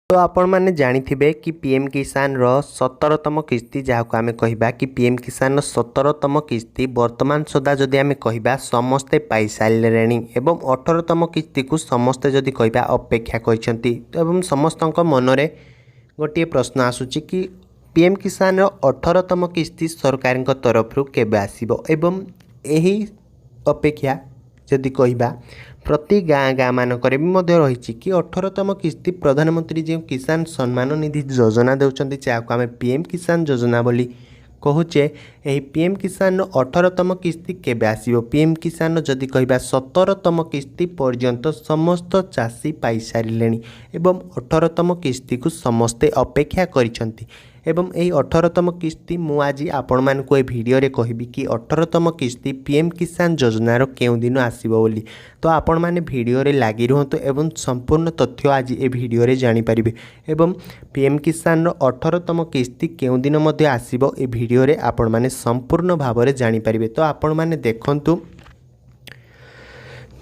तो आपण मैंने जानिथिबे कि पीएम किसान रो 17तम किस्ती जहाँ आम कहवा कि पीएम किसान 17तम किस्ती वर्तमान सुधा जदि आम कहवा समस्ते पाई सारे एवं 18तम किस्ती को समस्ते जदि कहवा अपेक्षा करछंती एवं समस्त मनरे गोटे प्रश्न आसूची कि पीएम किसान रो 18तम किस्ती सरकार तरफ केबे आसीबो एवं एही अपेक्षा जदि कहवा प्रति गाँ गाँ मानक रही कि 18तम किस्ती प्रधानमंत्री जो किसान सम्मान निधि योजना देउछंती जहाँ आम पीएम किसान योजना बोली कहूचे यही पीएम किसान 18तम किस्ती केबे आसीबो पीएम किसान जदि कहवा 17तम किस्ती पर्यंत समस्त चाषी पाई सारे एवं 18तम किस्ती को समस्ते अपेक्षा करिसंती एवं यही 18तम किस्ती मु आज आपण मानकु ए वीडियो रे कहबी कि 18तम किस्ती पीएम किसान योजनार केउ दिन आसीबो बोली तो आपण माने वीडियो रे लागि रहंतु एवं संपूर्ण तथ्य आज ए वीडियो रे जानि परिबे एवं पीएम किसान रो 18तम किस्ती केउ दिन मध्ये आसीबो ए वीडियो रे आपण माने संपूर्ण भाव रे जानि परिबे तो आपण माने देखंतु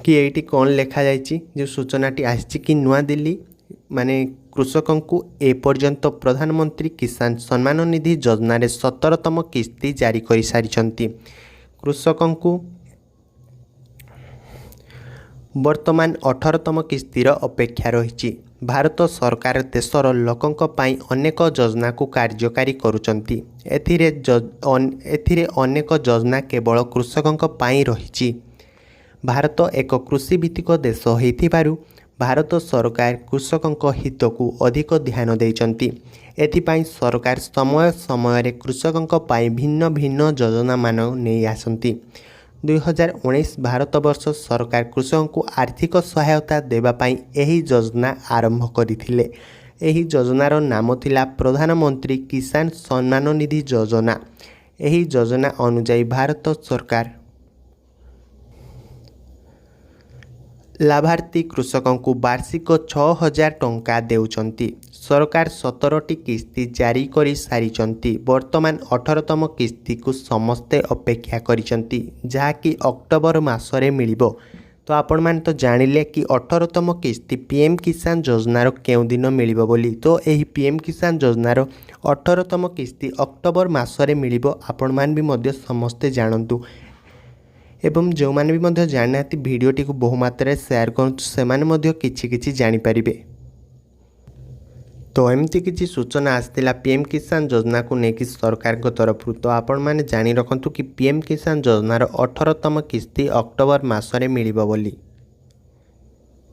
कि एटी कोन लेखा जायछि जो सूचनाटी आछि कि नुआ दिल्ली माने कृषकों को एपर्यंत प्रधानमंत्री किसान सम्मान निधि योजना 17तम किस्ती जारी कर सारी कृषकों को वर्तमान 18तम किस्तीर अपेक्षा रही भारत सरकार देशर लोकों पाई अनेक योजना को कार्यकारी करुचंती एथिरे अनेक योजना केवल कृषकों पाई रही भारत एक कृषि भित्तिक देश होइथिबारु भारत सरकार कृषकों हित को अधिक ध्यान देइचंती एथिपाई सरकार समय समय कृषकों पाई भिन्न भिन्न योजना मान नहीं आसंती 2019 भारत वर्ष सरकार कृषकों को आर्थिक सहायता देवाई एही योजना आरंभ करथिले एही योजनार नाम थिला प्रधानमंत्री किसान सम्मान निधि योजना एही योजना अनुसार भारत सरकार लाभार्थी कृषकों को वार्षिक 6000 टंका देउचंती सरकार 17टी किस्ती जारी कर सारी वर्तमान 18तम किस्ती को समस्ते अपेक्षा करिसंती जहाँकि अक्टोबर मासरे मिलिबो तो आपण माने तो जानिले कि 18तम किस्ती पीएम किसान योजनार केउ दिन मिलिबो बोली तो एही पीएम किसान योजनार 18तम किस्ती अक्टोबर मासरे मिलिबो आपण मान भी मध्य समस्ते जानंतु एवं जो मैंने भी जाना भिडटी को बहु मात्रा शेयर करूँ से किछि जानीपारे तो एमती किसी सूचना आसाला पीएम किसान योजना को लेकिन सरकार तरफ तो आपण मैंने जानी रखु कि पीएम किसान योजनार 18तम किस्ती अक्टोबर मासरे मिलिबो बोली।